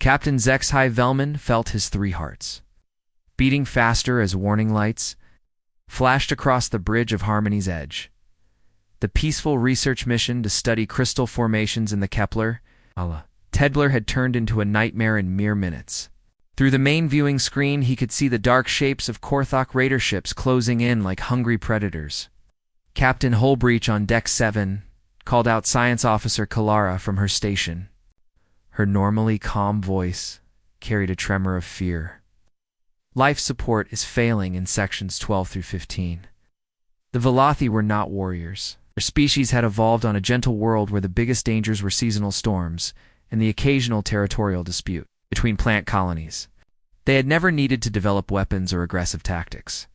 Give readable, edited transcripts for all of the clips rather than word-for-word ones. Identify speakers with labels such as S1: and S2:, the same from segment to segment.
S1: Captain Zexhai Velman felt his three hearts beating faster as warning lights flashed across the bridge of Harmony's edge. The peaceful research mission to study crystal formations in the Kepler Tedbler had turned into a nightmare in mere minutes. Through the main viewing screen, he could see the dark shapes of Korthok raider ships closing in like hungry predators. Captain Holbreach on Deck 7 called out Science Officer Kalara from her station. Her normally calm voice carried a tremor of fear. Life support is failing in sections 12 through 15. The Velothi were not warriors. Their species had evolved on a gentle world where the biggest dangers were seasonal storms and the occasional territorial dispute between plant colonies. They had never needed to develop weapons or aggressive tactics.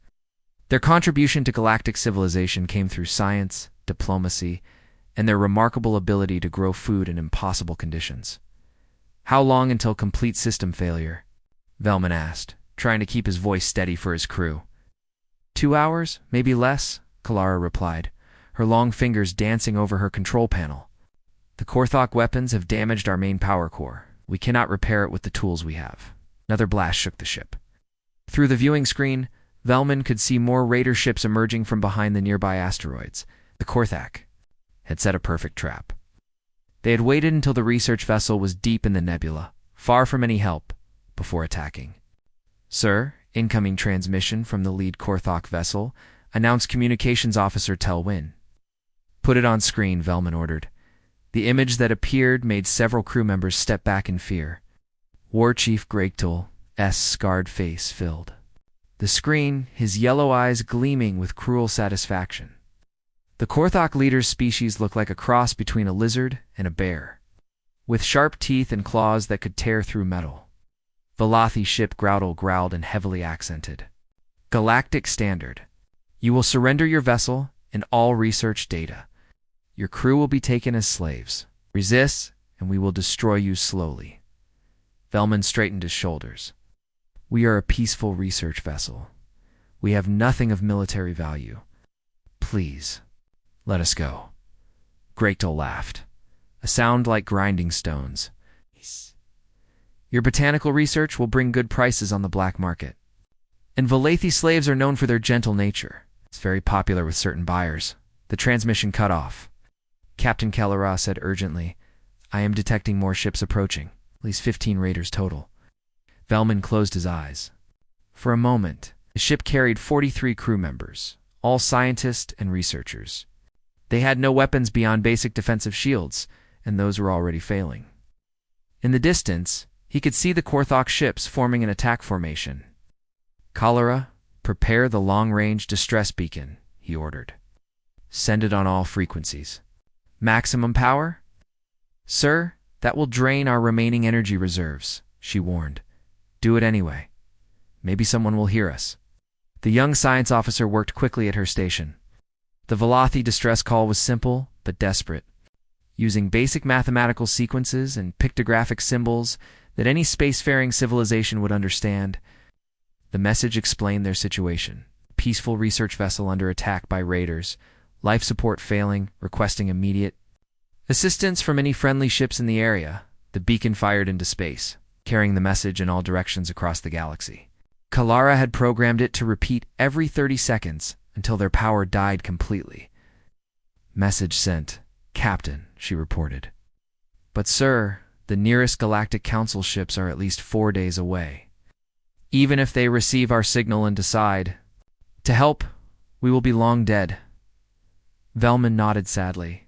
S1: Their contribution to galactic civilization came through science, diplomacy, and their remarkable ability to grow food in impossible conditions. "How long until complete system failure?" Velman asked, trying to keep his voice steady for his crew. 2 hours, maybe less, Kalara replied, her long fingers dancing over her control panel. "The Korthok weapons have damaged our main power core. We cannot repair it with the tools we have." Another blast shook the ship. Through the viewing screen, Velman could see more raider ships emerging from behind the nearby asteroids. The Korthok had set a perfect trap. They had waited until the research vessel was deep in the nebula, far from any help, before attacking. "Sir, incoming transmission from the lead Korthok vessel," announced Communications Officer Telwyn. "Put it on screen," Velman ordered. The image that appeared made several crew members step back in fear. War Chief Gregtul's scarred face filled the screen, his yellow eyes gleaming with cruel satisfaction. The Korthok leader's species looked like a cross between a lizard and a bear, with sharp teeth and claws that could tear through metal. Velothi ship growled and heavily accented. "Galactic Standard. You will surrender your vessel and all research data. Your crew will be taken as slaves. Resist, and we will destroy you slowly." Velman straightened his shoulders. "We are a peaceful research vessel. We have nothing of military value. Please, let us go." Gregtul laughed, a sound like grinding stones. "Your botanical research will bring good prices on the black market. And Valathi slaves are known for their gentle nature. It's very popular with certain buyers." The transmission cut off. Captain Kalara said urgently, "I am detecting more ships approaching, at least 15 raiders total." Velman closed his eyes. For a moment, the ship carried 43 crew members, all scientists and researchers. They had no weapons beyond basic defensive shields, and those were already failing. In the distance, he could see the Korthok ships forming an attack formation. "Kalara, prepare the long-range distress beacon," he ordered. "Send it on all frequencies." "Maximum power?" "Sir, that will drain our remaining energy reserves," she warned. "Do it anyway. Maybe someone will hear us." The young science officer worked quickly at her station. The Velothi distress call was simple but desperate. Using basic mathematical sequences and pictographic symbols that any spacefaring civilization would understand, the message explained their situation. Peaceful research vessel under attack by raiders, life support failing, requesting immediate assistance from any friendly ships in the area. The beacon fired into space, carrying the message in all directions across the galaxy. Kalara had programmed it to repeat every 30 seconds until their power died completely. "Message sent, Captain," she reported. "But sir, the nearest Galactic Council ships are at least 4 days away. Even if they receive our signal and decide to help, we will be long dead." Velman nodded sadly.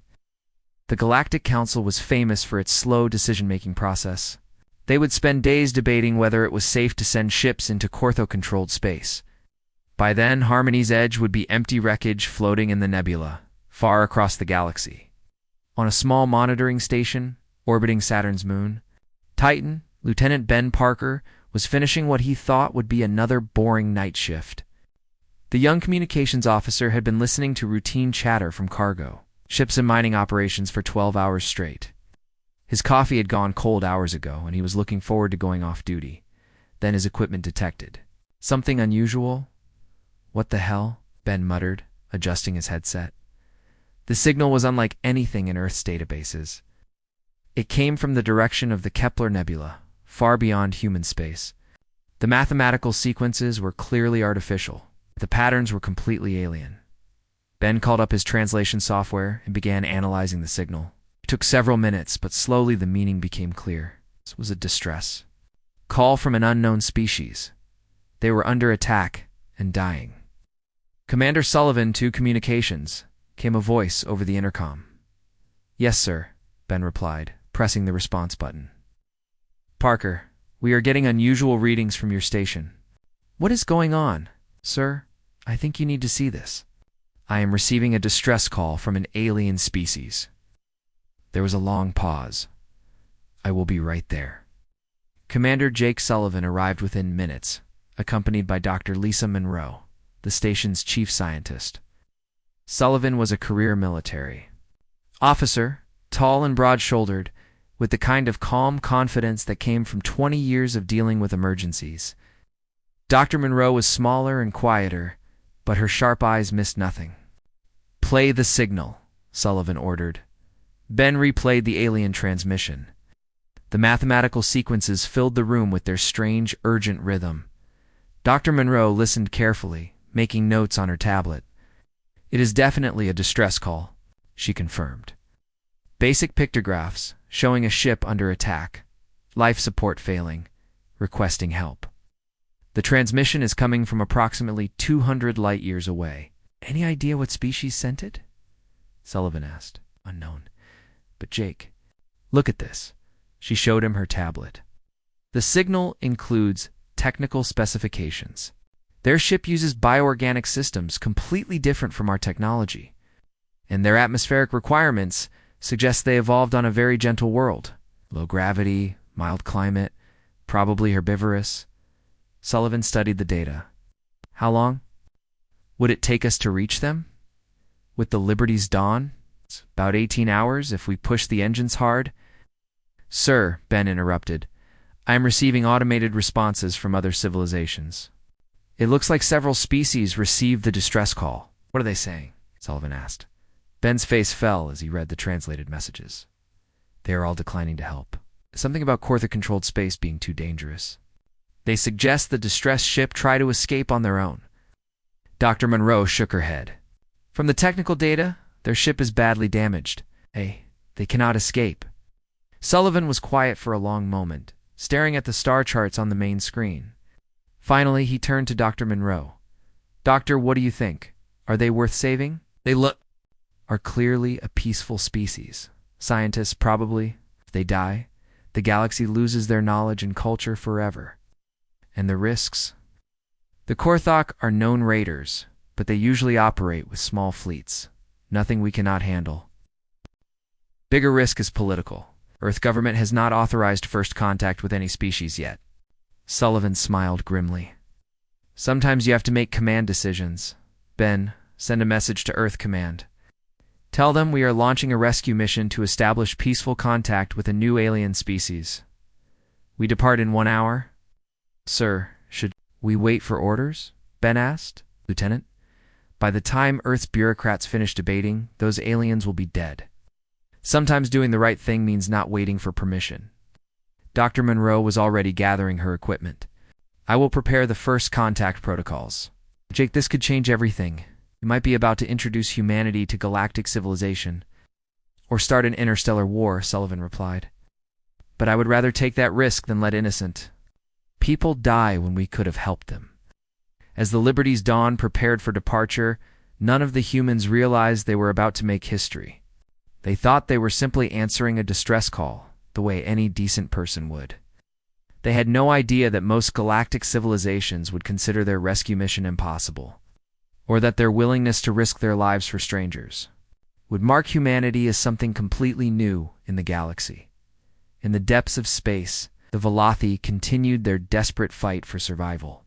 S1: The Galactic Council was famous for its slow decision-making process. They would spend days debating whether it was safe to send ships into Kortho-controlled space. By then, Harmony's edge would be empty wreckage floating in the nebula, far across the galaxy. On a small monitoring station, orbiting Saturn's moon, Titan, Lieutenant Ben Parker, was finishing what he thought would be another boring night shift. The young communications officer had been listening to routine chatter from cargo, ships and mining operations for 12 hours straight. His coffee had gone cold hours ago, and he was looking forward to going off duty. Then his equipment detected something unusual. "What the hell?" Ben muttered, adjusting his headset. The signal was unlike anything in Earth's databases. It came from the direction of the Kepler Nebula, far beyond human space. The mathematical sequences were clearly artificial. The patterns were completely alien. Ben called up his translation software and began analyzing the signal. It took several minutes, but slowly the meaning became clear. This was a distress call from an unknown species. They were under attack and dying. "Commander Sullivan to communications," came a voice over the intercom. "Yes, sir," Ben replied, pressing the response button. "Parker, we are getting unusual readings from your station." "What is going on?" "Sir, I think you need to see this. I am receiving a distress call from an alien species." There was a long pause. "I will be right there." Commander Jake Sullivan arrived within minutes, accompanied by Dr. Lisa Monroe, the station's chief scientist. Sullivan was a career military officer, tall and broad-shouldered, with the kind of calm confidence that came from 20 years of dealing with emergencies. Dr. Monroe was smaller and quieter, but her sharp eyes missed nothing. "Play the signal," Sullivan ordered. Ben replayed the alien transmission. The mathematical sequences filled the room with their strange, urgent rhythm. Dr. Monroe listened carefully, making notes on her tablet. "It is definitely a distress call," she confirmed. "Basic pictographs showing a ship under attack, life support failing, requesting help. The transmission is coming from approximately 200 light-years away." "Any idea what species sent it?" Sullivan asked. "Unknown. But Jake, look at this." She showed him her tablet. The signal includes technical specifications. Their ship uses bioorganic systems completely different from our technology, and their atmospheric requirements suggest they evolved on a very gentle world. Low gravity, mild climate, probably herbivorous. Sullivan studied the data. "How long would it take us to reach them? With the Liberty's dawn? It's about 18 hours if we push the engines hard." "Sir," Ben interrupted, "I am receiving automated responses from other civilizations. It looks like several species received the distress call." "What are they saying?" Sullivan asked. Ben's face fell as he read the translated messages. "They are all declining to help. Something about Cortha-controlled space being too dangerous. They suggest the distressed ship try to escape on their own." Dr. Monroe shook her head. "From the technical data, their ship is badly damaged. They cannot escape." Sullivan was quiet for a long moment, staring at the star charts on the main screen. Finally, he turned to Dr. Monroe. "Doctor, what do you think? Are they worth saving? They are clearly a peaceful species. Scientists, probably. If they die, the galaxy loses their knowledge and culture forever. And the risks? The Korthok are known raiders, but they usually operate with small fleets. Nothing we cannot handle. Bigger risk is political. Earth government has not authorized first contact with any species yet." Sullivan smiled grimly. "Sometimes you have to make command decisions. Ben, send a message to Earth Command. Tell them we are launching a rescue mission to establish peaceful contact with a new alien species. We depart in 1 hour." "Sir, should we wait for orders?" Ben asked. "Lieutenant, by the time Earth's bureaucrats finish debating, those aliens will be dead. Sometimes doing the right thing means not waiting for permission." Dr. Monroe was already gathering her equipment. "I will prepare the first contact protocols." "Jake, this could change everything. You might be about to introduce humanity to galactic civilization, or start an interstellar war," Sullivan replied. "But I would rather take that risk than let innocent people die when we could have helped them." As the Liberty's dawn prepared for departure, none of the humans realized they were about to make history. They thought they were simply answering a distress call, the way any decent person would. They had no idea that most galactic civilizations would consider their rescue mission impossible, or that their willingness to risk their lives for strangers would mark humanity as something completely new in the galaxy. In the depths of space, the Velothi continued their desperate fight for survival,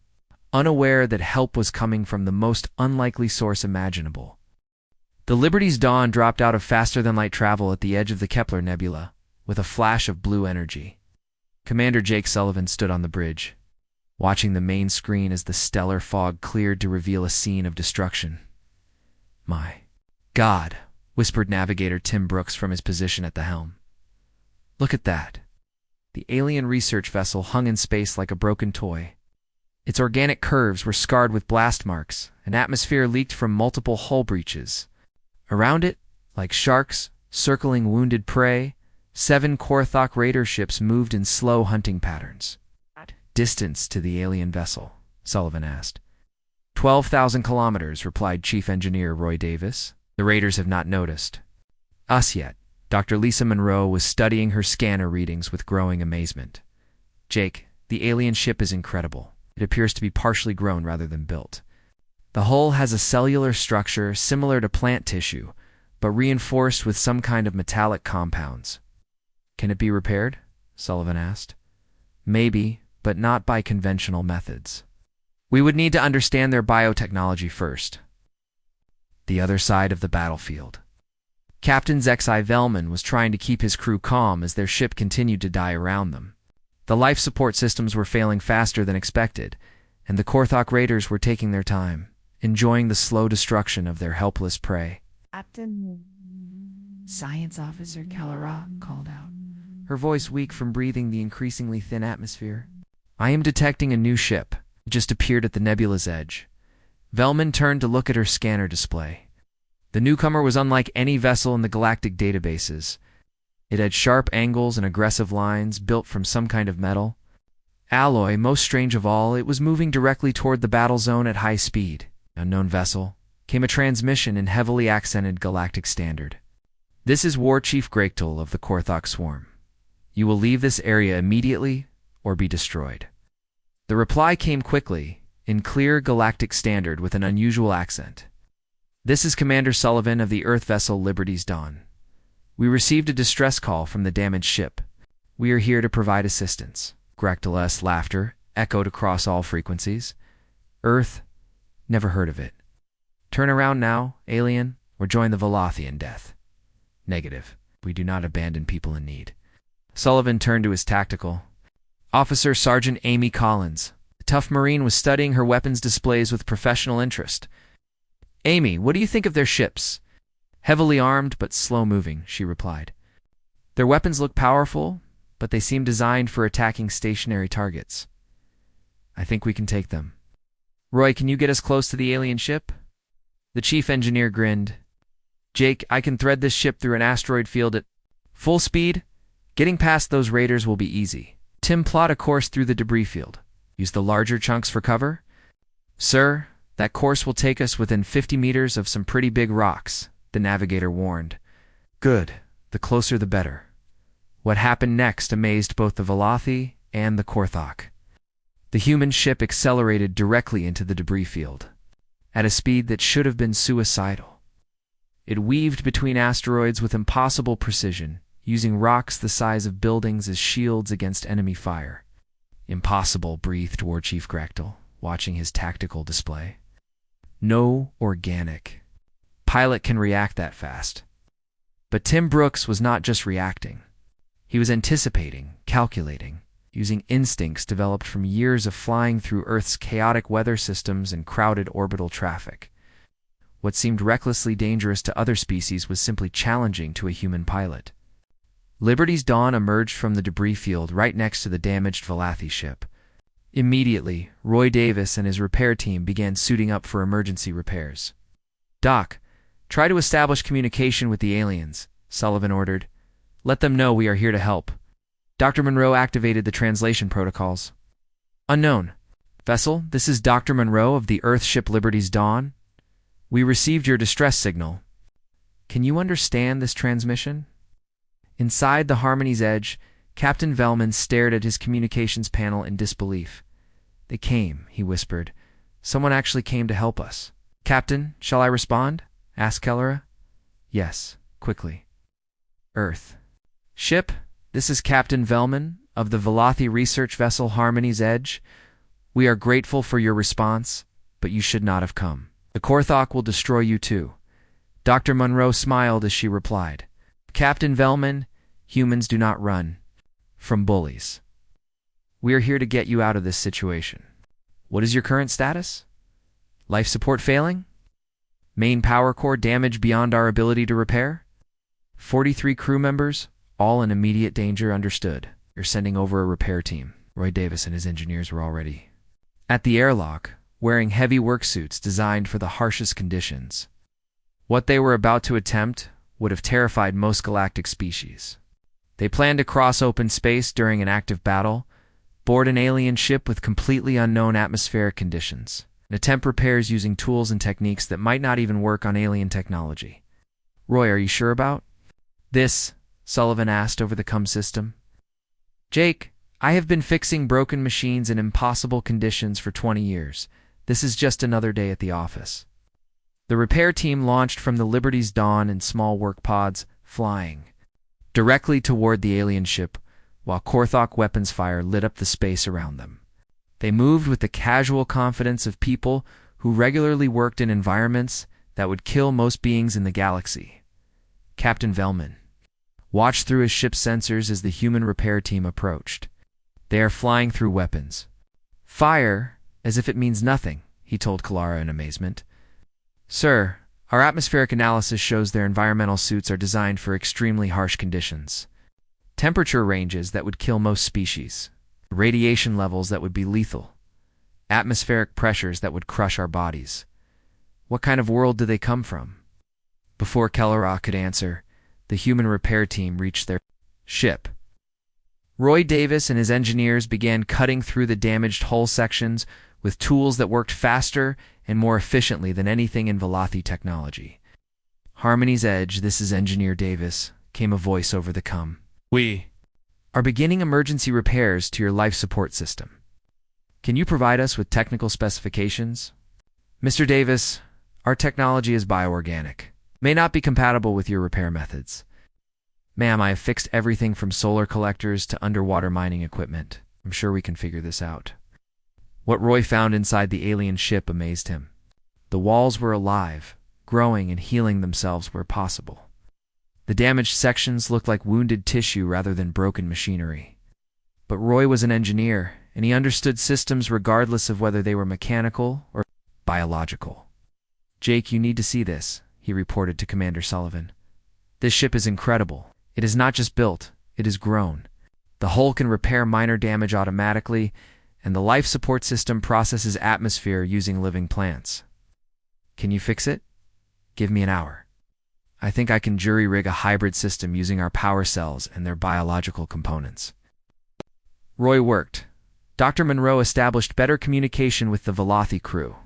S1: unaware that help was coming from the most unlikely source imaginable. The Liberty's dawn dropped out of faster-than-light travel at the edge of the Kepler Nebula, with a flash of blue energy. Commander Jake Sullivan stood on the bridge, watching the main screen as the stellar fog cleared to reveal a scene of destruction. "My God," whispered Navigator Tim Brooks from his position at the helm. "Look at that. The alien research vessel hung in space like a broken toy. Its organic curves were scarred with blast marks, and atmosphere leaked from multiple hull breaches. Around it, like sharks circling wounded prey, 7 Korthok raider ships moved in slow hunting patterns. Distance to the alien vessel, Sullivan asked. 12,000 kilometers, replied Chief Engineer Roy Davis. The raiders have not noticed us yet. Dr. Lisa Monroe was studying her scanner readings with growing amazement. Jake, the alien ship is incredible. It appears to be partially grown rather than built. The hull has a cellular structure similar to plant tissue, but reinforced with some kind of metallic compounds. Can it be repaired? Sullivan asked. Maybe, but not by conventional methods. We would need to understand their biotechnology first. The other side of the battlefield. Captain Zexai Velman was trying to keep his crew calm as their ship continued to die around them. The life support systems were failing faster than expected, and the Korthok raiders were taking their time, enjoying the slow destruction of their helpless prey.
S2: Captain, Science Officer Kellerock called out,
S1: her voice weak from breathing the increasingly thin atmosphere. I am detecting a new ship. It just appeared at the nebula's edge. Velman turned to look at her scanner display. The newcomer was unlike any vessel in the Galactic databases. It had sharp angles and aggressive lines built from some kind of metal. Alloy, most strange of all, it was moving directly toward the battle zone at high speed. Unknown vessel. Came a transmission in heavily accented Galactic Standard. This is War Chief Graktal of the Korthok Swarm. You will leave this area immediately or be destroyed. The reply came quickly, in clear Galactic Standard with an unusual accent. This is Commander Sullivan of the Earth vessel Liberty's Dawn. We received a distress call from the damaged ship. We are here to provide assistance. Graktal's laughter echoed across all frequencies. Earth? Never heard of it. Turn around now, alien, or join the Velothi in death. Negative. We do not abandon people in need. Sullivan turned to his tactical. Officer Sergeant Amy Collins. The tough Marine was studying her weapons displays with professional interest. Amy, what do you think of their ships? Heavily armed but slow-moving, she replied. Their weapons look powerful, but they seem designed for attacking stationary targets. I think we can take them. Roy, can you get us close to the alien ship? The chief engineer grinned. Jake, I can thread this ship through an asteroid field at full speed. Getting past those raiders will be easy. Tim, plot a course through the debris field. Use the larger chunks for cover? Sir, that course will take us within 50 meters of some pretty big rocks, the navigator warned. Good. The closer the better. What happened next amazed both the Velothi and the Korthok. The human ship accelerated directly into the debris field, at a speed that should have been suicidal. It weaved between asteroids with impossible precision, using rocks the size of buildings as shields against enemy fire. Impossible, breathed War Chief Graktal, watching his tactical display. No organic pilot can react that fast. But Tim Brooks was not just reacting. He was anticipating, calculating, using instincts developed from years of flying through Earth's chaotic weather systems and crowded orbital traffic. What seemed recklessly dangerous to other species was simply challenging to a human pilot. Liberty's Dawn emerged from the debris field right next to the damaged Velothi ship. Immediately, Roy Davis and his repair team began suiting up for emergency repairs. Doc, try to establish communication with the aliens, Sullivan ordered. Let them know we are here to help. Dr. Monroe activated the translation protocols. Unknown. Vessel, this is Dr. Monroe of the Earth ship Liberty's Dawn. We received your distress signal. Can you understand this transmission? Inside the Harmony's edge, Captain Velman stared at his communications panel in disbelief. They came, he whispered. Someone actually came to help us. Captain, shall I respond? Asked Kellera. Yes, quickly. Earth. Ship, this is Captain Velman of the Velothi research vessel Harmony's Edge. We are grateful for your response, but you should not have come. The Korthok will destroy you too. Dr. Monroe smiled as she replied. Captain Velman, humans do not run from bullies. We are here to get you out of this situation. What is your current status? Life support failing? Main power core damaged beyond our ability to repair? 43 crew members, all in immediate danger, understood. You're sending over a repair team. Roy Davis and his engineers were already at the airlock, wearing heavy work suits designed for the harshest conditions. What they were about to attempt would have terrified most galactic species. They planned to cross open space during an active battle, board an alien ship with completely unknown atmospheric conditions, and attempt repairs using tools and techniques that might not even work on alien technology. Roy, are you sure about this? Sullivan asked over the comm system. Jake, I have been fixing broken machines in impossible conditions for 20 years. This is just another day at the office. The repair team launched from the Liberty's Dawn in small work pods, flying directly toward the alien ship, while Korthok weapons fire lit up the space around them. They moved with the casual confidence of people who regularly worked in environments that would kill most beings in the galaxy. Captain Velman watched through his ship's sensors as the human repair team approached. They are flying through weapons. Fire, as if it means nothing, he told Kalara in amazement. Sir, our atmospheric analysis shows their environmental suits are designed for extremely harsh conditions. Temperature ranges that would kill most species. Radiation levels that would be lethal. Atmospheric pressures that would crush our bodies. What kind of world do they come from? Before Kalara could answer, the human repair team reached their ship. Roy Davis and his engineers began cutting through the damaged hull sections with tools that worked faster and more efficiently than anything in Velothi technology. Harmony's Edge, this is Engineer Davis, came a voice over the comm. We are beginning emergency repairs to your life support system. Can you provide us with technical specifications? Mr. Davis, our technology is bioorganic. May not be compatible with your repair methods. Ma'am, I have fixed everything from solar collectors to underwater mining equipment. I'm sure we can figure this out. What Roy found inside the alien ship amazed him. The walls were alive, growing and healing themselves where possible. The damaged sections looked like wounded tissue rather than broken machinery. But Roy was an engineer, and he understood systems regardless of whether they were mechanical or biological. Jake, you need to see this, he reported to Commander Sullivan. This ship is incredible. It is not just built, it is grown. The hull can repair minor damage automatically, and the life support system processes atmosphere using living plants. Can you fix it? Give me an hour. I think I can jury-rig a hybrid system using our power cells and their biological components. Roy worked. Dr. Monroe established better communication with the Velothi crew.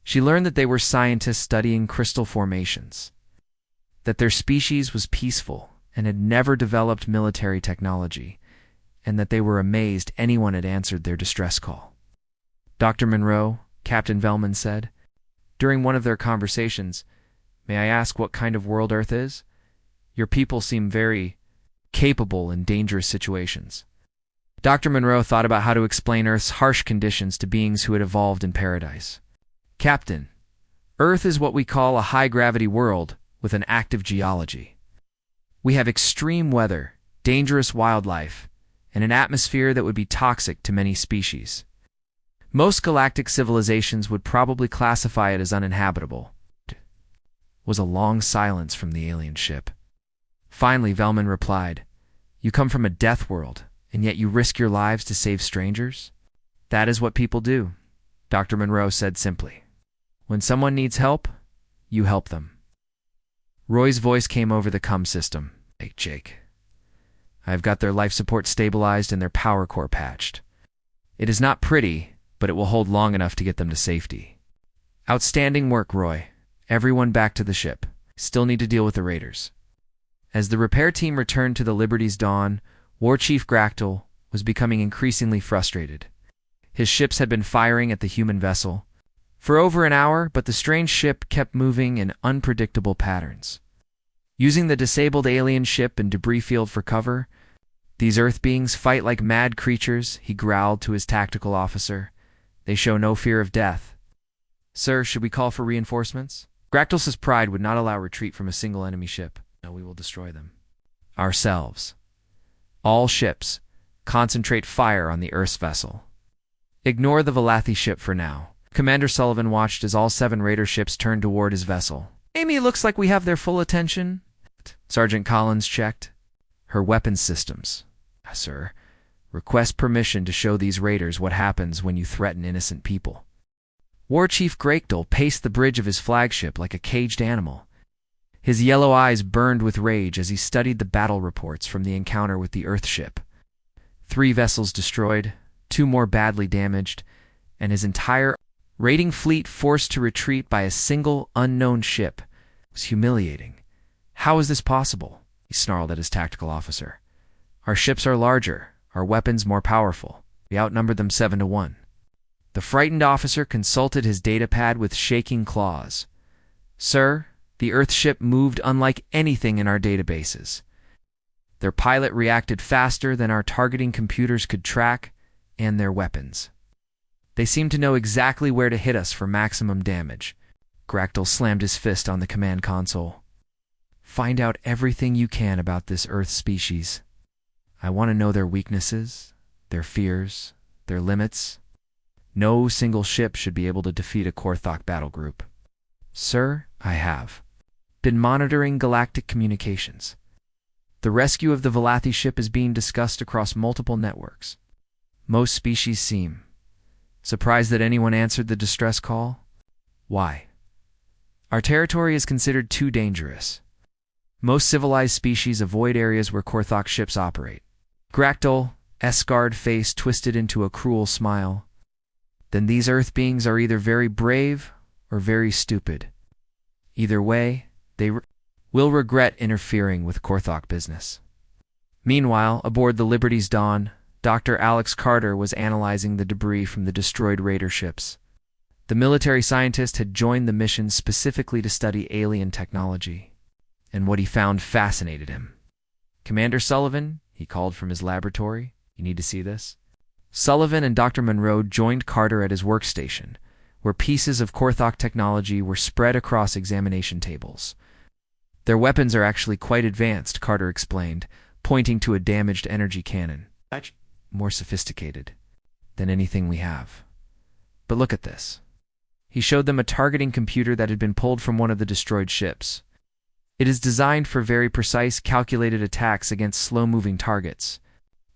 S1: She learned that they were scientists studying crystal formations, that their species was peaceful and had never developed military technology, and that they were amazed anyone had answered their distress call. Dr. Monroe, Captain Velman said, during one of their conversations, "May I ask what kind of world Earth is? Your people seem very capable in dangerous situations." Dr. Monroe thought about how to explain Earth's harsh conditions to beings who had evolved in paradise. Captain, Earth is what we call a high-gravity world with an active geology. We have extreme weather, dangerous wildlife, and an atmosphere that would be toxic to many species. Most galactic civilizations would probably classify it as uninhabitable. Was a long silence from the alien ship. Finally, Velman replied, "You come from a death world, and yet you risk your lives to save strangers? That is what people do," Dr. Monroe said simply. "When someone needs help, you help them." Roy's voice came over the comm system. "Hey, Jake. I've got their life support stabilized and their power core patched. It is not pretty, but it will hold long enough to get them to safety." "Outstanding work, Roy. Everyone back to the ship. Still need to deal with the raiders." As the repair team returned to the Liberty's Dawn, War Chief Gractal was becoming increasingly frustrated. His ships had been firing at the human vessel for over an hour, but the strange ship kept moving in unpredictable patterns. Using the disabled alien ship and debris field for cover, these Earth beings fight like mad creatures, he growled to his tactical officer. They show no fear of death. "Sir, should we call for reinforcements?" Gractal's pride would not allow retreat from a single enemy ship. "No, we will destroy them. Ourselves. All ships, concentrate fire on the Earth's vessel. Ignore the Velothi ship for now." Commander Sullivan watched as all 7 raider ships turned toward his vessel. "Amy, looks like we have their full attention." Sergeant Collins checked. "Her weapons systems." "Sir, Request permission to show these raiders what happens when you threaten innocent people. War Chief Galactic paced the bridge of his flagship like a caged animal. His yellow eyes burned with rage as he studied the battle reports from the encounter with the Earthship. 3 vessels destroyed, 2 more badly damaged, and his entire raiding fleet forced to retreat by a single unknown ship. It was humiliating. How is this possible? He snarled at his tactical officer. Our ships are larger, our weapons more powerful. We outnumbered them 7-1. The frightened officer consulted his datapad with shaking claws. Sir, the Earthship moved unlike anything in our databases. Their pilot reacted faster than our targeting computers could track, and their weapons. They seemed to know exactly where to hit us for maximum damage. Galactic slammed his fist on the command console. Find out everything you can about this Earth species. I want to know their weaknesses, their fears, their limits. No single ship should be able to defeat a Korthok battle group. Sir, I have been monitoring galactic communications. The rescue of the Valathi ship is being discussed across multiple networks. Most species seem surprised that anyone answered the distress call. Why? Our territory is considered too dangerous. Most civilized species avoid areas where Korthok ships operate. Galactic's scarred face twisted into a cruel smile. Then these Earth beings are either very brave or very stupid. Either way, they will regret interfering with Korthok business. Meanwhile, aboard the Liberty's Dawn, Dr. Alex Carter was analyzing the debris from the destroyed raider ships. The military scientist had joined the mission specifically to study alien technology, and what he found fascinated him. Commander Sullivan, he called from his laboratory. You need to see this. Sullivan and Dr. Monroe joined Carter at his workstation, where pieces of Korthok technology were spread across examination tables. Their weapons are actually quite advanced, Carter explained, pointing to a damaged energy cannon. Much more sophisticated than anything we have. But look at this. He showed them a targeting computer that had been pulled from one of the destroyed ships. It is designed for very precise, calculated attacks against slow-moving targets.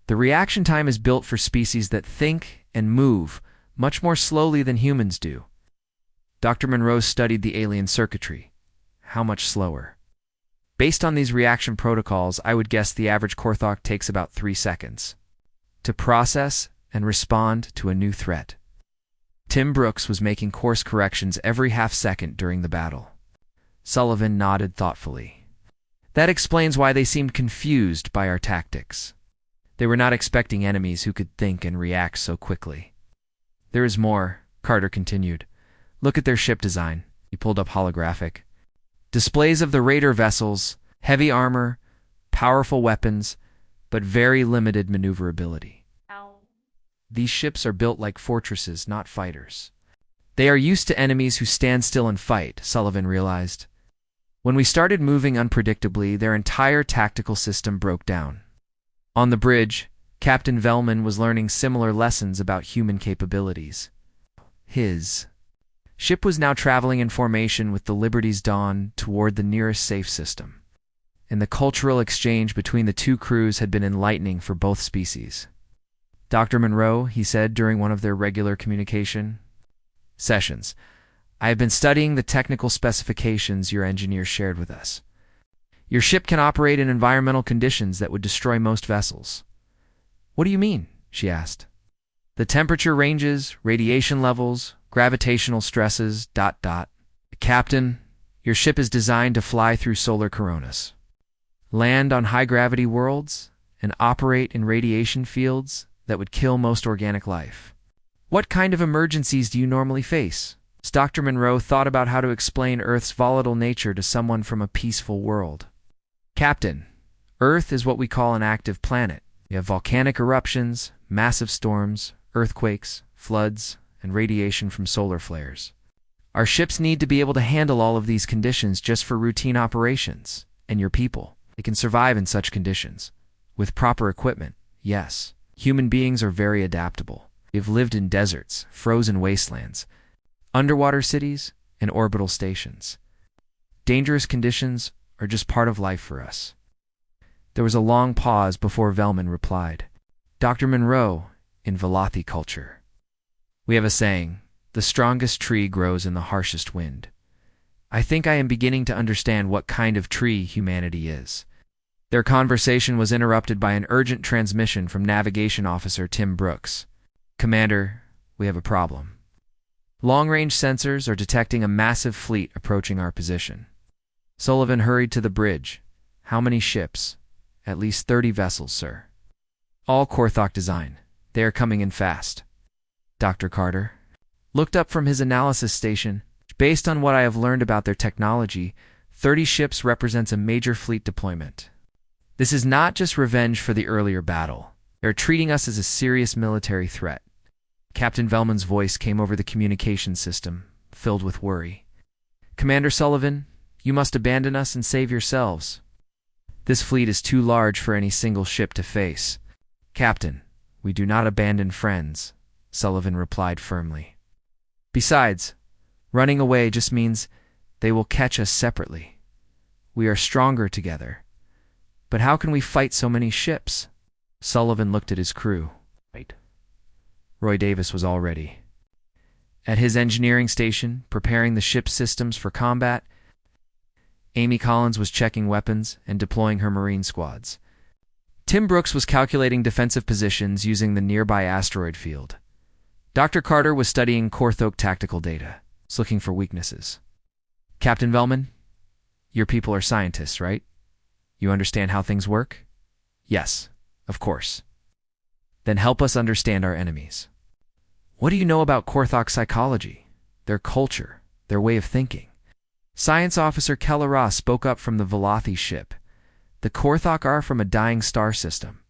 S1: The reaction time is built for species that think and move much more slowly than humans do. Dr. Monroe studied the alien circuitry. How much slower? Based on these reaction protocols, I would guess the average Korthok takes about 3 seconds to process and respond to a new threat. Tim Brooks was making course corrections every half-second during the battle. Sullivan nodded thoughtfully. That explains why they seemed confused by our tactics. They were not expecting enemies who could think and react so quickly. There is more, Carter continued. Look at their ship design. He pulled up holographic displays of the raider vessels, heavy armor, powerful weapons, but very limited maneuverability. These ships are built like fortresses, not fighters. They are used to enemies who stand still and fight, Sullivan realized. When we started moving unpredictably, their entire tactical system broke down. On the bridge, Captain Velman was learning similar lessons about human capabilities. His ship was now traveling in formation with the Liberty's Dawn toward the nearest safe system, and the cultural exchange between the two crews had been enlightening for both species. Dr. Monroe, he said during one of their regular communication sessions, I have been studying the technical specifications your engineers shared with us. Your ship can operate in environmental conditions that would destroy most vessels. What do you mean? She asked. The temperature ranges, radiation levels, gravitational stresses, ... Captain, your ship is designed to fly through solar coronas, land on high-gravity worlds, and operate in radiation fields that would kill most organic life. What kind of emergencies do you normally face? Dr. Monroe thought about how to explain Earth's volatile nature to someone from a peaceful world. Captain, Earth is what we call an active planet. We have volcanic eruptions, massive storms, earthquakes, floods, and radiation from solar flares. Our ships need to be able to handle all of these conditions just for routine operations, and your people, they can survive in such conditions. With proper equipment, yes. Human beings are very adaptable. We've lived in deserts, frozen wastelands, underwater cities, and orbital stations. Dangerous conditions are just part of life for us. There was a long pause before Velman replied. Dr. Monroe, in Velothi culture. We have a saying, the strongest tree grows in the harshest wind. I think I am beginning to understand what kind of tree humanity is. Their conversation was interrupted by an urgent transmission from Navigation Officer Tim Brooks. Commander, we have a problem. Long-range sensors are detecting a massive fleet approaching our position. Sullivan hurried to the bridge. How many ships? At least 30 vessels, sir. All Korthok design. They are coming in fast. Dr. Carter looked up from his analysis station. Based on what I have learned about their technology, 30 ships represents a major fleet deployment. This is not just revenge for the earlier battle. They're treating us as a serious military threat. Captain Velman's voice came over the communication system, filled with worry. Commander Sullivan, you must abandon us and save yourselves. This fleet is too large for any single ship to face. Captain, we do not abandon friends, Sullivan replied firmly. Besides, running away just means they will catch us separately. We are stronger together. But how can we fight so many ships? Sullivan looked at his crew. Roy Davis was all ready. At his engineering station, preparing the ship's systems for combat, Amy Collins was checking weapons and deploying her Marine squads. Tim Brooks was calculating defensive positions using the nearby asteroid field. Dr. Carter was studying Korthok tactical data, looking for weaknesses. Captain Velman, your people are scientists, right? You understand how things work? Yes, of course. Then help us understand our enemies. What do you know about Korthok psychology, their culture, their way of thinking? Science Officer Kelleran spoke up from the Velothi ship. The Korthok are from a dying star system.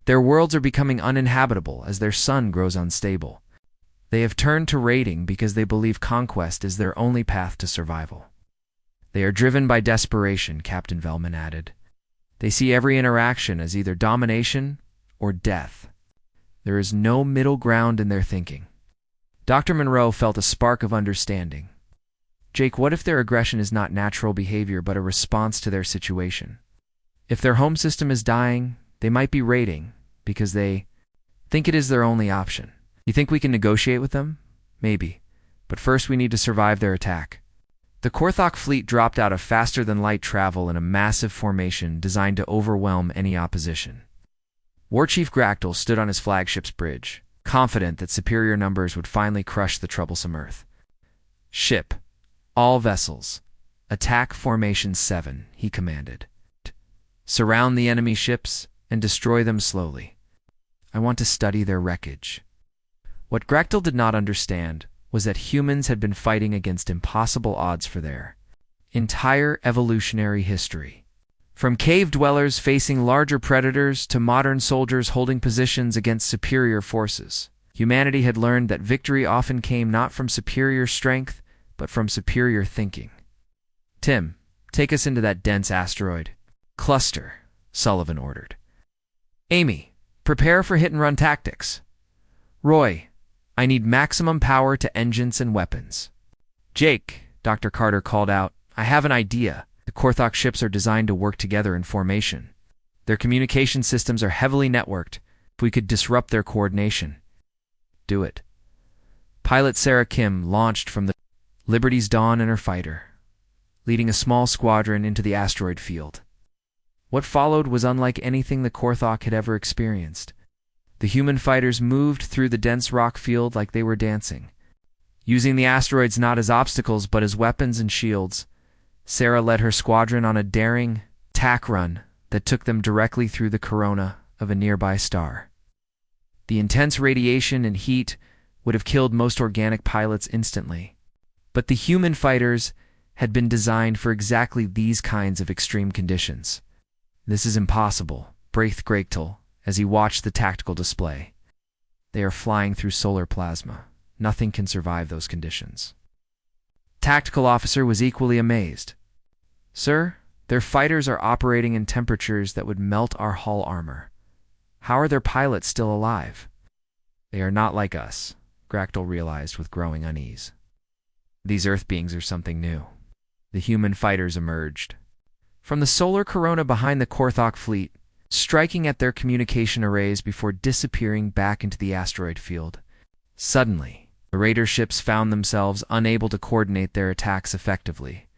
S1: Their worlds are becoming uninhabitable as their sun grows unstable. They have turned to raiding because they believe conquest is their only path to survival. They are driven by desperation, Captain Velman added. They see every interaction as either domination or death. There is no middle ground in their thinking. Dr. Monroe felt a spark of understanding. Jake, what if their aggression is not natural behavior but a response to their situation? If their home system is dying, they might be raiding because they think it is their only option. You think we can negotiate with them? Maybe. But first we need to survive their attack. The Korthok fleet dropped out of faster-than-light travel in a massive formation designed to overwhelm any opposition. War Chief Gractal stood on his flagship's bridge, confident that superior numbers would finally crush the troublesome Earth. Ship, all vessels, attack Formation 7, he commanded. Surround the enemy ships and destroy them slowly. I want to study their wreckage. What Gractal did not understand was that humans had been fighting against impossible odds for their entire evolutionary history. From cave dwellers facing larger predators to modern soldiers holding positions against superior forces, humanity had learned that victory often came not from superior strength, but from superior thinking. Tim, take us into that dense asteroid cluster, Sullivan ordered. Amy, prepare for hit-and-run tactics. Roy, I need maximum power to engines and weapons. Jake, Dr. Carter called out, I have an idea. The Korthok ships are designed to work together in formation. Their communication systems are heavily networked. If we could disrupt their coordination. Do it. Pilot Sarah Kim launched from the Liberty's Dawn and her fighter, leading a small squadron into the asteroid field. What followed was unlike anything the Korthok had ever experienced. The human fighters moved through the dense rock field like they were dancing. Using the asteroids not as obstacles but as weapons and shields, Sarah led her squadron on a daring attack run that took them directly through the corona of a nearby star. The intense radiation and heat would have killed most organic pilots instantly, but the human fighters had been designed for exactly these kinds of extreme conditions. This is impossible, breathed Gractal as he watched the tactical display. They are flying through solar plasma. Nothing can survive those conditions. Tactical officer was equally amazed. Sir, their fighters are operating in temperatures that would melt our hull armor. How are their pilots still alive? They are not like us, Gractal realized with growing unease. These Earth beings are something new. The human fighters emerged. From the solar corona behind the Korthok fleet, striking at their communication arrays before disappearing back into the asteroid field. Suddenly, the raider ships found themselves unable to coordinate their attacks effectively.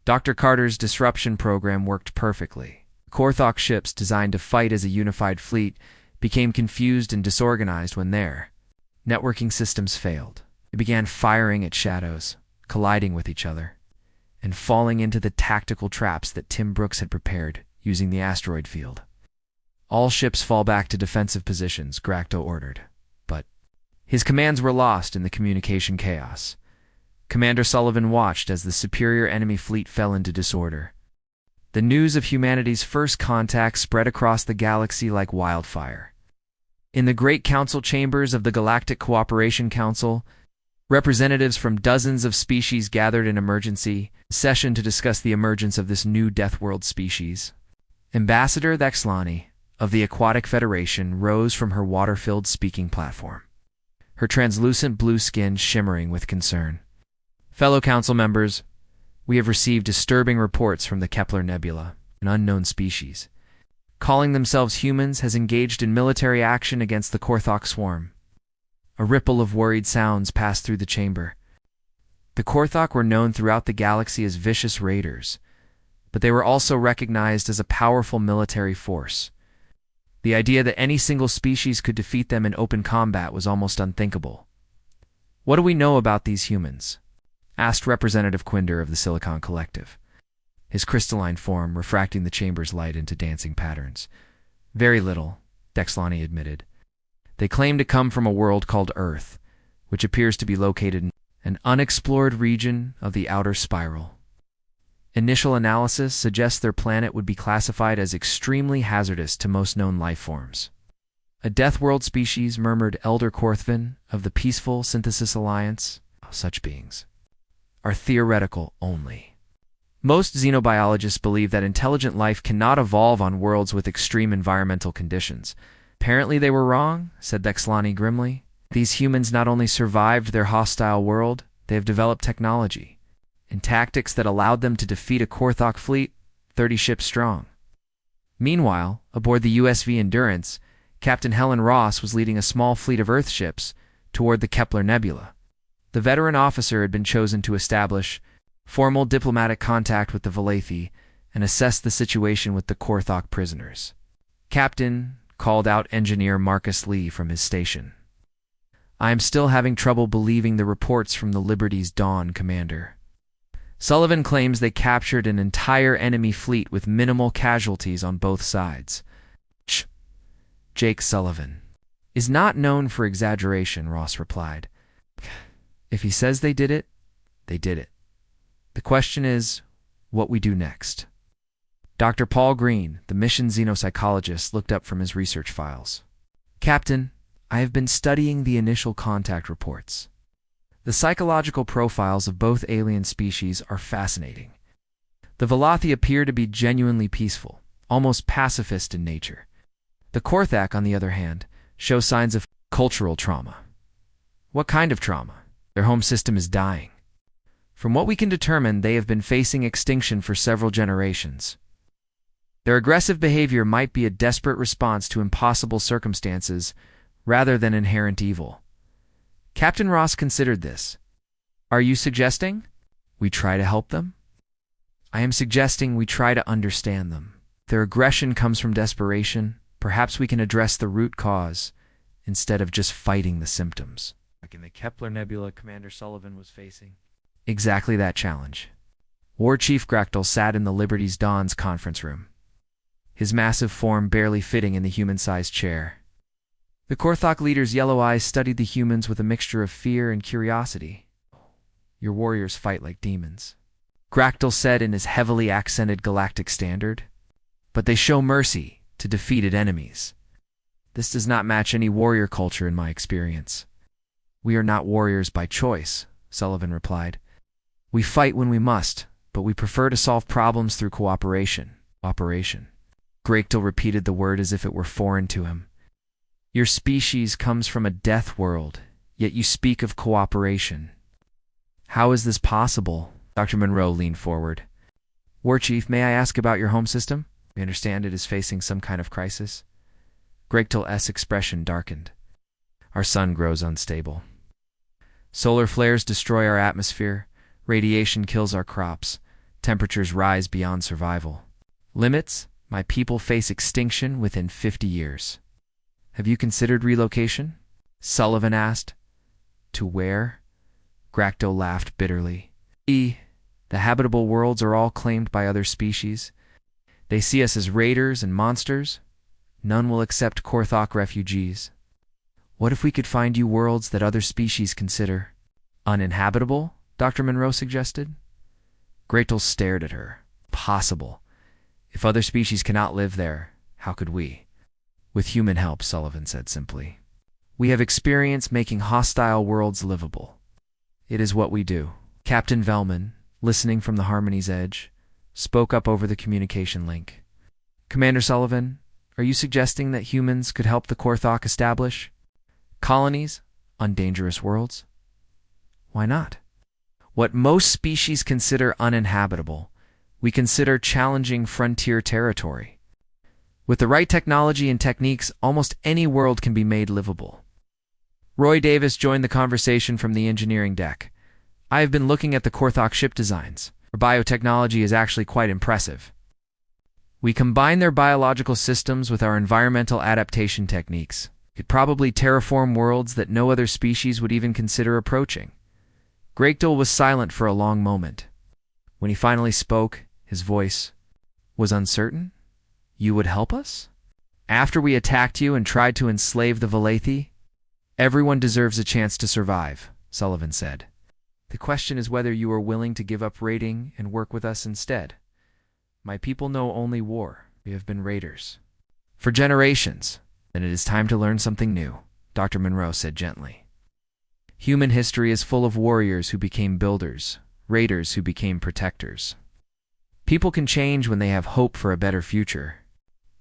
S1: Dr. Carter's disruption program worked perfectly. Korthok ships designed to fight as a unified fleet became confused and disorganized when their networking systems failed. They began firing at shadows, colliding with each other, and falling into the tactical traps that Tim Brooks had prepared using the asteroid field. All ships fall back to defensive positions, Gracto ordered. But his commands were lost in the communication chaos. Commander Sullivan watched as the superior enemy fleet fell into disorder. The news of humanity's first contact spread across the galaxy like wildfire. In the great council chambers of the Galactic Cooperation Council, representatives from dozens of species gathered in emergency session to discuss the emergence of this new Deathworld species. Ambassador Thexlani of the Aquatic Federation rose from her water-filled speaking platform, her translucent blue skin shimmering with concern. Fellow council members, we have received disturbing reports from the Kepler Nebula, an unknown species. Calling themselves humans has engaged in military action against the Korthok swarm. A ripple of worried sounds passed through the chamber. The Korthok were known throughout the galaxy as vicious raiders, but they were also recognized as a powerful military force. The idea that any single species could defeat them in open combat was almost unthinkable. "What do we know about these humans?" asked Representative Quinder of the Silicon Collective, his crystalline form refracting the chamber's light into dancing patterns. "Very little," Dexlani admitted. "They claim to come from a world called Earth, which appears to be located in an unexplored region of the outer spiral. Initial analysis suggests their planet would be classified as extremely hazardous to most known life forms." "A Deathworld species," murmured Elder Korthvin of the Peaceful Synthesis Alliance. "Such beings are theoretical only. Most xenobiologists believe that intelligent life cannot evolve on worlds with extreme environmental conditions." "Apparently they were wrong," said Dexlani grimly. "These humans not only survived their hostile world, they have developed technology and tactics that allowed them to defeat a Korthok fleet 30 ships strong." Meanwhile, aboard the USV Endurance, Captain Helen Ross was leading a small fleet of Earth ships toward the Kepler Nebula. The veteran officer had been chosen to establish formal diplomatic contact with the Valathi and assess the situation with the Korthok prisoners. "Captain," called out Engineer Marcus Lee from his station, "I am still having trouble believing the reports from the Liberty's Dawn, Commander. Sullivan claims they captured an entire enemy fleet with minimal casualties on both sides." Jake Sullivan is not known for exaggeration," Ross replied. "If he says they did it, they did it. The question is, what we do next." Dr. Paul Green, the mission xenopsychologist, looked up from his research files. "Captain, I have been studying the initial contact reports. The psychological profiles of both alien species are fascinating. The Valathi appear to be genuinely peaceful, almost pacifist in nature. The Korthak, on the other hand, show signs of cultural trauma." "What kind of trauma?" "Their home system is dying. From what we can determine, they have been facing extinction for several generations. Their aggressive behavior might be a desperate response to impossible circumstances rather than inherent evil." Captain Ross considered this. "Are you suggesting we try to help them?" "I am suggesting we try to understand them. Their aggression comes from desperation. Perhaps we can address the root cause instead of just fighting the symptoms." Like in the Kepler Nebula Commander Sullivan was facing exactly that challenge. War Chief Gractal sat in the Liberty's Dawn's conference room, his massive form barely fitting in the human-sized chair. The Korthok leader's yellow eyes studied the humans with a mixture of fear and curiosity. "Your warriors fight like demons," Gractal said in his heavily accented galactic standard. "But they show mercy to defeated enemies. This does not match any warrior culture in my experience." "We are not warriors by choice," Sullivan replied. "We fight when we must, but we prefer to solve problems through cooperation." "Cooperation." Gractal repeated the word as if it were foreign to him. "Your species comes from a death world, yet you speak of cooperation. How is this possible?" Dr. Monroe leaned forward. "War Chief, may I ask about your home system?" We understand it is facing some kind of crisis. Gregtel's expression darkened. Our sun grows unstable. Solar flares destroy our atmosphere. Radiation kills our crops. Temperatures rise beyond survival. Limits? My people face extinction within 50 years. Have you considered relocation? Sullivan asked. To where? Grakto laughed bitterly. The habitable worlds are all claimed by other species. They see us as raiders and monsters. None will accept Korthok refugees. What if we could find you worlds that other species consider uninhabitable? Dr. Monroe suggested. Gretel stared at her. Possible. If other species cannot live there, how could we? With human help, Sullivan said simply. We have experience making hostile worlds livable. It is what we do. Captain Velman, listening from the Harmony's edge, spoke up over the communication link. Commander Sullivan, are you suggesting that humans could help the Korthok establish colonies on dangerous worlds? Why not? What most species consider uninhabitable, we consider challenging frontier territory. With the right technology and techniques, almost any world can be made livable. Roy Davis joined the conversation from the engineering deck. I have been looking at the Korthok ship designs. Our biotechnology is actually quite impressive. We combine their biological systems with our environmental adaptation techniques. We could probably terraform worlds that no other species would even consider approaching. Graktel was silent for a long moment. When he finally spoke, his voice was uncertain. You would help us? After we attacked you and tried to enslave the Valathi? Everyone deserves a chance to survive, Sullivan said. The question is whether you are willing to give up raiding and work with us instead. My people know only war. We have been raiders for generations, and it is time to learn something new, Dr. Monroe said gently. Human history is full of warriors who became builders, raiders who became protectors. People can change when they have hope for a better future.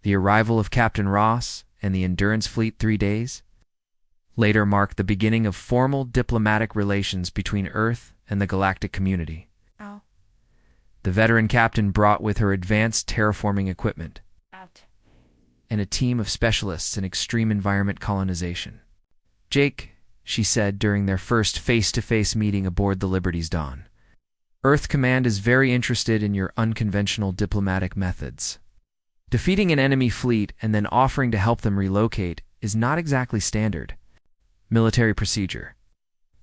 S1: The arrival of Captain Ross and the Endurance Fleet 3 days later marked the beginning of formal diplomatic relations between Earth and the Galactic community.
S2: Ow.
S1: The veteran captain brought with her advanced terraforming equipment
S2: Out.
S1: and a team of specialists in extreme environment colonization. Jake, she said during their first face-to-face meeting aboard the Liberty's Dawn, Earth Command is very interested in your unconventional diplomatic methods. Defeating an enemy fleet and then offering to help them relocate is not exactly standard military procedure.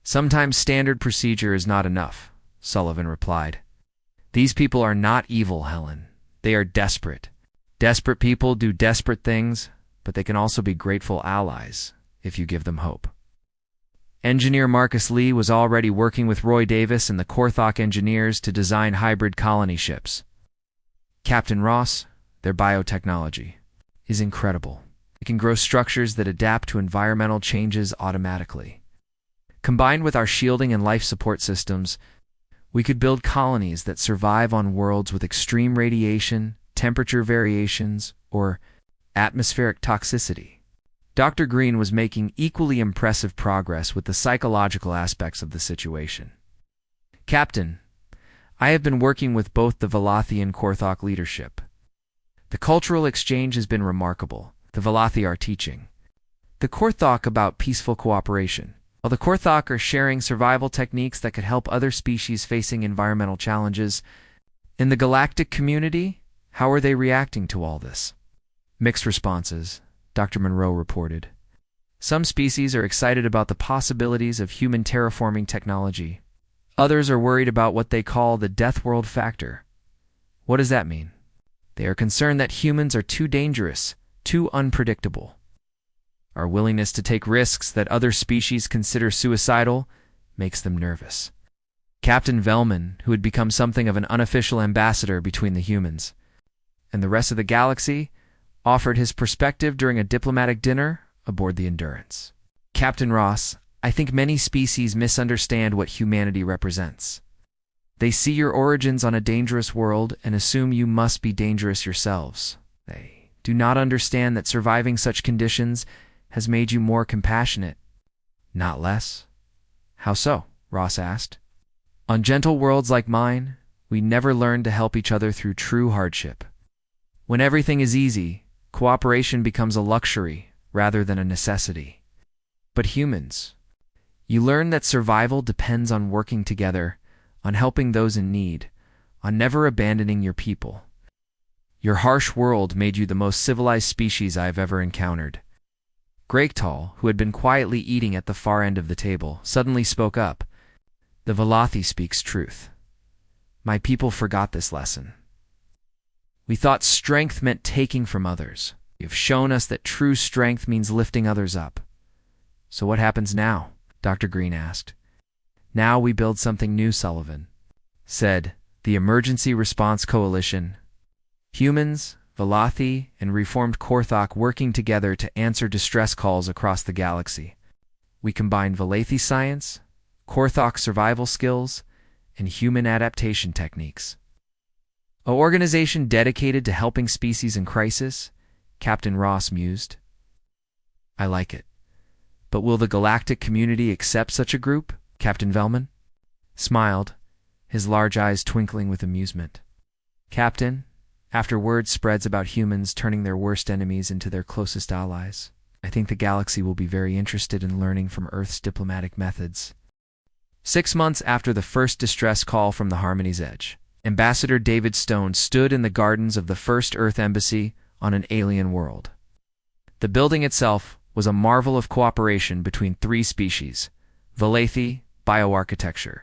S1: Sometimes standard procedure is not enough, Sullivan replied. These people are not evil, Helen. They are desperate. Desperate people do desperate things, but they can also be grateful allies if you give them hope. Engineer Marcus Lee was already working with Roy Davis and the Korthok engineers to design hybrid colony ships. Captain Ross, their biotechnology is incredible. It can grow structures that adapt to environmental changes automatically. Combined with our shielding and life support systems, we could build colonies that survive on worlds with extreme radiation, temperature variations, or atmospheric toxicity. Dr. Green was making equally impressive progress with the psychological aspects of the situation. Captain, I have been working with both the Valathi and Korthok leadership. The cultural exchange has been remarkable. The Valathi are teaching the Korthok about peaceful cooperation, while the Korthok are sharing survival techniques that could help other species facing environmental challenges. In the Galactic community, how are they reacting to all this? Mixed responses, Dr. Monroe reported. Some species are excited about the possibilities of human terraforming technology. Others are worried about what they call the death world factor. What does that mean? They are concerned that humans are too dangerous, too unpredictable. Our willingness to take risks that other species consider suicidal makes them nervous. Captain Velman, who had become something of an unofficial ambassador between the humans and the rest of the galaxy, offered his perspective during a diplomatic dinner aboard the Endurance. Captain Ross, I think many species misunderstand what humanity represents. They see your origins on a dangerous world and assume you must be dangerous yourselves. They do not understand that surviving such conditions has made you more compassionate, not less. How so? Ross asked. On gentle worlds like mine, we never learn to help each other through true hardship. When everything is easy, cooperation becomes a luxury rather than a necessity. But humans, you learn that survival depends on working together, on helping those in need, on never abandoning your people. Your harsh world made you the most civilized species I have ever encountered. Gregtal, who had been quietly eating at the far end of the table, suddenly spoke up. The Velothi speaks truth. My people forgot this lesson. We thought strength meant taking from others. You have shown us that true strength means lifting others up. So what happens now? Dr. Green asked. Now we build something new, Sullivan said. The Emergency Response Coalition. Humans, Velothi, and reformed Korthok working together to answer distress calls across the galaxy. We combine Velothi science, Korthok survival skills, and human adaptation techniques. An organization dedicated to helping species in crisis, Captain Ross mused. I like it. But will the galactic community accept such a group? Captain Velman smiled, his large eyes twinkling with amusement. Captain, after word spreads about humans turning their worst enemies into their closest allies, I think the galaxy will be very interested in learning from Earth's diplomatic methods. 6 months after the first distress call from the Harmony's Edge, Ambassador David Stone stood in the gardens of the First Earth Embassy on an alien world. The building itself was a marvel of cooperation between 3 species, Velothi, bioarchitecture,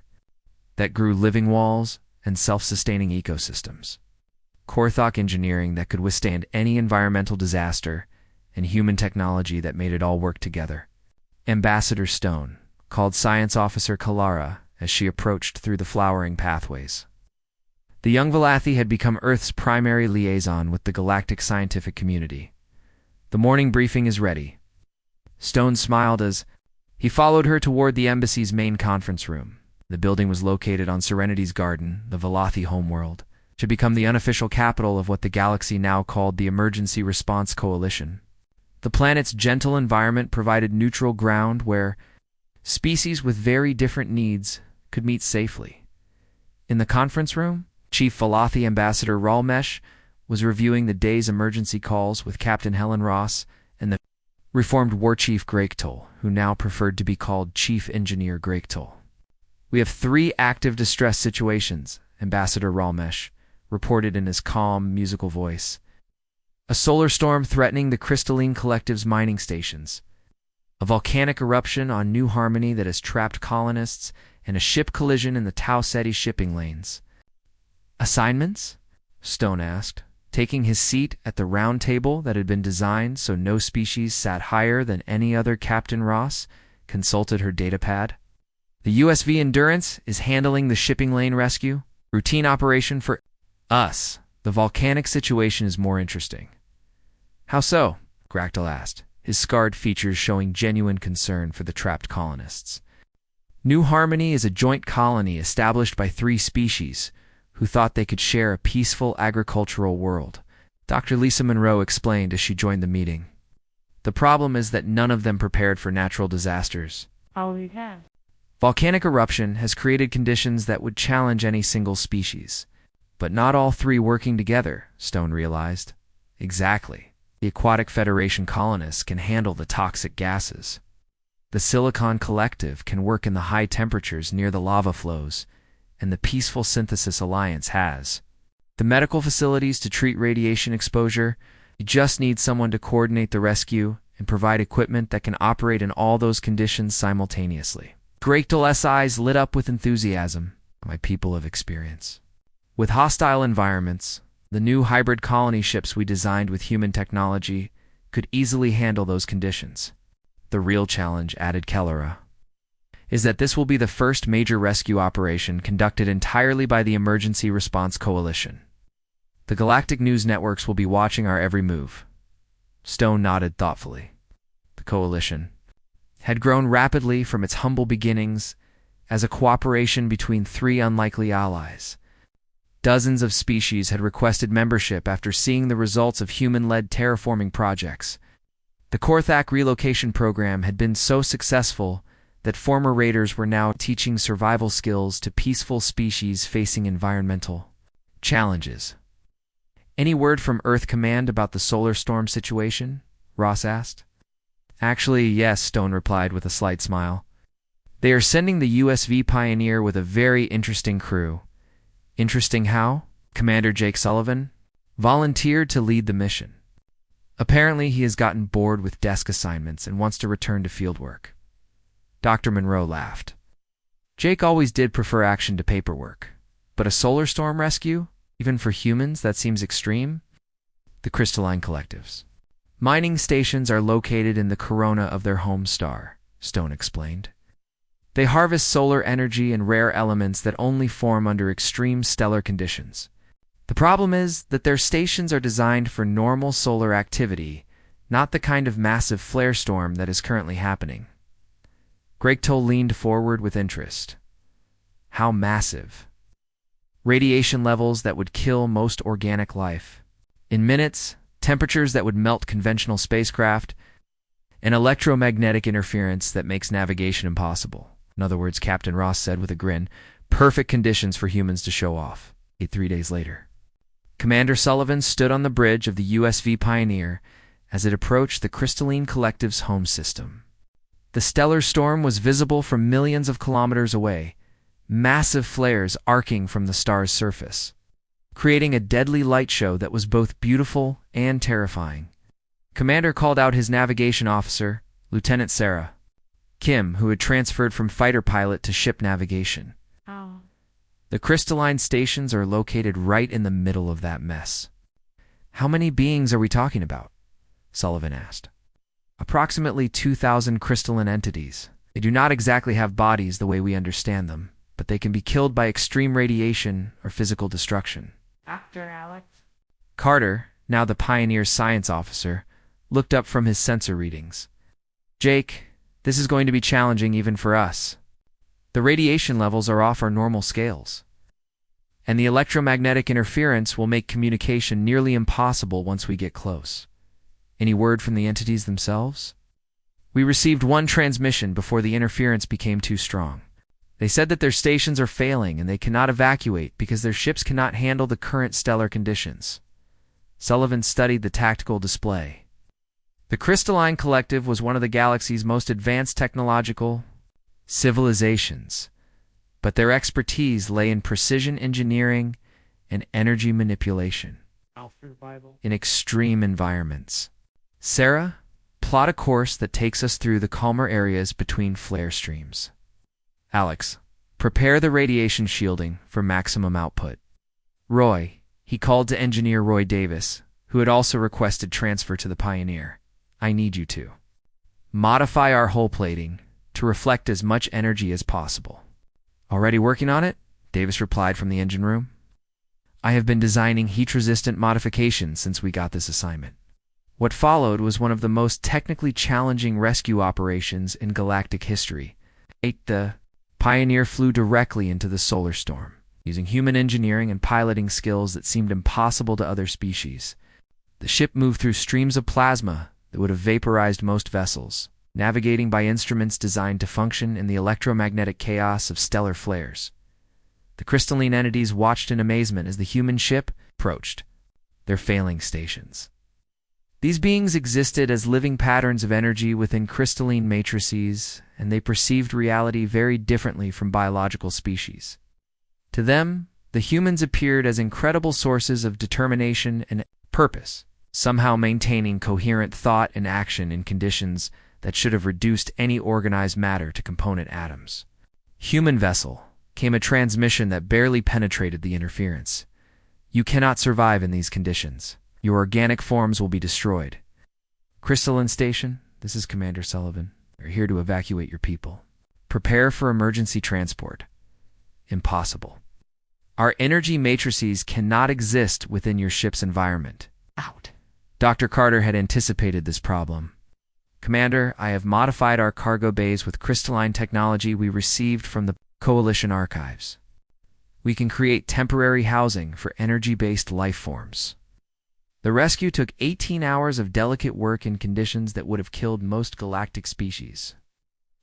S1: that grew living walls and self-sustaining ecosystems, Korthok engineering that could withstand any environmental disaster, and human technology that made it all work together. Ambassador Stone called Science Officer Kalara as she approached through the flowering pathways. The young Velothi had become Earth's primary liaison with the galactic scientific community. The morning briefing is ready. Stone smiled as he followed her toward the embassy's main conference room. The building was located on Serenity's garden, the Velothi homeworld, to become the unofficial capital of what the galaxy now called the Emergency Response Coalition. The planet's gentle environment provided neutral ground where species with very different needs could meet safely. In the conference room, Chief Velothi Ambassador Ralmesh was reviewing the day's emergency calls with Captain Helen Ross and the reformed War Chief Gregtal, who now preferred to be called Chief Engineer Gregtal. We have 3 active distress situations, Ambassador Ralmesh reported in his calm, musical voice. A solar storm threatening the Crystalline Collective's mining stations, a volcanic eruption on New Harmony that has trapped colonists, and a ship collision in the Tau Ceti shipping lanes. Assignments? Stone asked, taking his seat at the round table that had been designed so no species sat higher than any other. Captain Ross consulted her datapad. The USV Endurance is handling the shipping lane rescue. Routine operation for us. The volcanic situation is more interesting. How so? Gregtal asked, his scarred features showing genuine concern for the trapped colonists. New Harmony is a joint colony established by 3 species who thought they could share a peaceful agricultural world, Dr. Lisa Monroe explained as she joined the meeting. The problem is that none of them prepared for natural disasters.
S3: Oh, you have.
S1: Volcanic eruption has created conditions that would challenge any single species. But not all 3 working together, Stone realized. Exactly. The Aquatic Federation colonists can handle the toxic gases. The Silicon Collective can work in the high temperatures near the lava flows, and the Peaceful Synthesis Alliance has the medical facilities to treat radiation exposure. You just need someone to coordinate the rescue and provide equipment that can operate in all those conditions simultaneously. Gregtal's eyes lit up with enthusiasm. My people of experience. With hostile environments, the new hybrid colony ships we designed with human technology could easily handle those conditions. The real challenge, added Kellara, is that this will be the first major rescue operation conducted entirely by the Emergency Response Coalition. The galactic news networks will be watching our every move. Stone nodded thoughtfully. The coalition had grown rapidly from its humble beginnings as a cooperation between 3 unlikely allies. Dozens of species had requested membership after seeing the results of human-led terraforming projects. The Korthak relocation program had been so successful that former raiders were now teaching survival skills to peaceful species facing environmental challenges. Any word from Earth Command about the solar storm situation? Ross asked. Actually, yes, Stone replied with a slight smile. They are sending the USV Pioneer with a very interesting crew. Interesting how? Commander Jake Sullivan volunteered to lead the mission. Apparently, he has gotten bored with desk assignments and wants to return to fieldwork. Dr. Monroe laughed. Jake always did prefer action to paperwork. But a solar storm rescue? Even for humans, that seems extreme. The crystalline collectives. Mining stations are located in the corona of their home star, Stone explained. They harvest solar energy and rare elements that only form under extreme stellar conditions. The problem is that their stations are designed for normal solar activity, not the kind of massive flare storm that is currently happening. Greg Toll leaned forward with interest. How massive? Radiation levels that would kill most organic life. In minutes, temperatures that would melt conventional spacecraft, and electromagnetic interference that makes navigation impossible. In other words, Captain Ross said with a grin, perfect conditions for humans to show off. 3 days later. Commander Sullivan stood on the bridge of the USV Pioneer as it approached the Crystalline Collective's home system. The stellar storm was visible from millions of kilometers away, massive flares arcing from the star's surface, creating a deadly light show that was both beautiful and terrifying. Commander called out his navigation officer, Lieutenant Sarah Kim, who had transferred from fighter pilot to ship navigation.
S2: Oh.
S1: The crystalline stations are located right in the middle of that mess. How many beings are we talking about? Sullivan asked. Approximately 2,000 crystalline entities. They do not exactly have bodies the way we understand them, but they can be killed by extreme radiation or physical destruction.
S2: Dr. Alex?
S1: Carter, now the Pioneer's science officer, looked up from his sensor readings. Jake, this is going to be challenging even for us. The radiation levels are off our normal scales, and the electromagnetic interference will make communication nearly impossible once we get close. Any word from the entities themselves? We received one transmission before the interference became too strong. They said that their stations are failing and they cannot evacuate because their ships cannot handle the current stellar conditions. Sullivan studied the tactical display. The Crystalline Collective was one of the galaxy's most advanced technological civilizations, but their expertise lay in precision engineering and energy manipulation in extreme environments. Sarah, plot a course that takes us through the calmer areas between flare streams. Alex, prepare the radiation shielding for maximum output. Roy, he called to engineer Roy Davis, who had also requested transfer to the Pioneer. I need you to modify our hull plating to reflect as much energy as possible. Already working on it? Davis replied from the engine room. I have been designing heat-resistant modifications since we got this assignment. What followed was one of the most technically challenging rescue operations in galactic history. The Pioneer flew directly into the solar storm, using human engineering and piloting skills that seemed impossible to other species. The ship moved through streams of plasma that would have vaporized most vessels, navigating by instruments designed to function in the electromagnetic chaos of stellar flares. The crystalline entities watched in amazement as the human ship approached their failing stations. These beings existed as living patterns of energy within crystalline matrices, and they perceived reality very differently from biological species. To them, the humans appeared as incredible sources of determination and purpose, somehow maintaining coherent thought and action in conditions that should have reduced any organized matter to component atoms. Human vessel came a transmission that barely penetrated the interference. You cannot survive in these conditions. Your organic forms will be destroyed. Crystalline Station, this is Commander Sullivan. We're here to evacuate your people. Prepare for emergency transport. Impossible. Our energy matrices cannot exist within your ship's environment.
S2: Out.
S1: Dr. Carter had anticipated this problem. Commander, I have modified our cargo bays with crystalline technology we received from the Coalition archives. We can create temporary housing for energy-based life forms. The rescue took 18 hours of delicate work in conditions that would have killed most galactic species.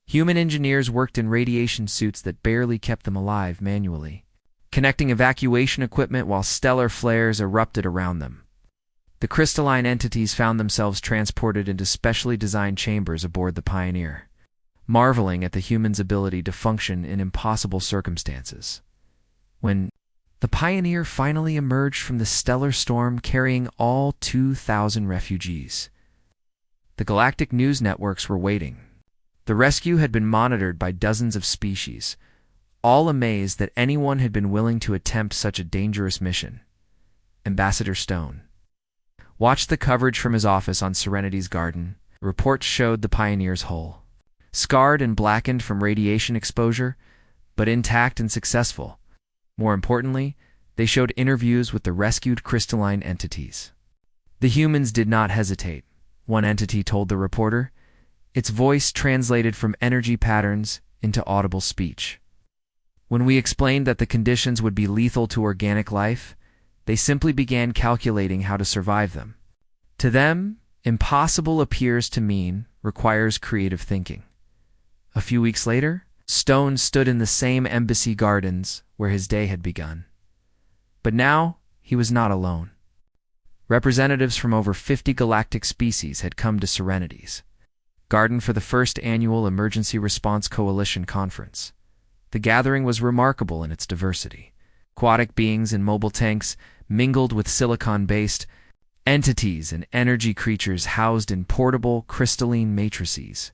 S1: Human engineers worked in radiation suits that barely kept them alive manually, connecting evacuation equipment while stellar flares erupted around them. The crystalline entities found themselves transported into specially designed chambers aboard the Pioneer, marveling at the humans' ability to function in impossible circumstances. When the Pioneer finally emerged from the stellar storm carrying all 2,000 refugees, the galactic news networks were waiting. The rescue had been monitored by dozens of species, all amazed that anyone had been willing to attempt such a dangerous mission. Ambassador Stone watched the coverage from his office on Serenity's garden. Reports showed the Pioneer's hull, scarred and blackened from radiation exposure, but intact and successful. More importantly, they showed interviews with the rescued crystalline entities. The humans did not hesitate, one entity told the reporter, its voice translated from energy patterns into audible speech. When we explained that the conditions would be lethal to organic life, they simply began calculating how to survive them. To them, impossible appears to mean requires creative thinking. A few weeks later, Stone stood in the same embassy gardens where his day had begun. But now, he was not alone. Representatives from over 50 galactic species had come to Serenity's garden for the first annual Emergency Response Coalition conference. The gathering was remarkable in its diversity. Aquatic beings in mobile tanks mingled with silicon-based entities and energy creatures housed in portable, crystalline matrices.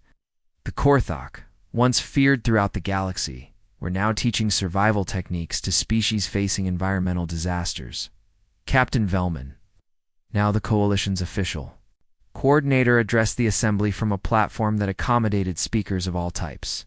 S1: The Korthok, once feared throughout the galaxy, were now teaching survival techniques to species facing environmental disasters. Captain Velman, now the Coalition's official coordinator, addressed the assembly from a platform that accommodated speakers of all types.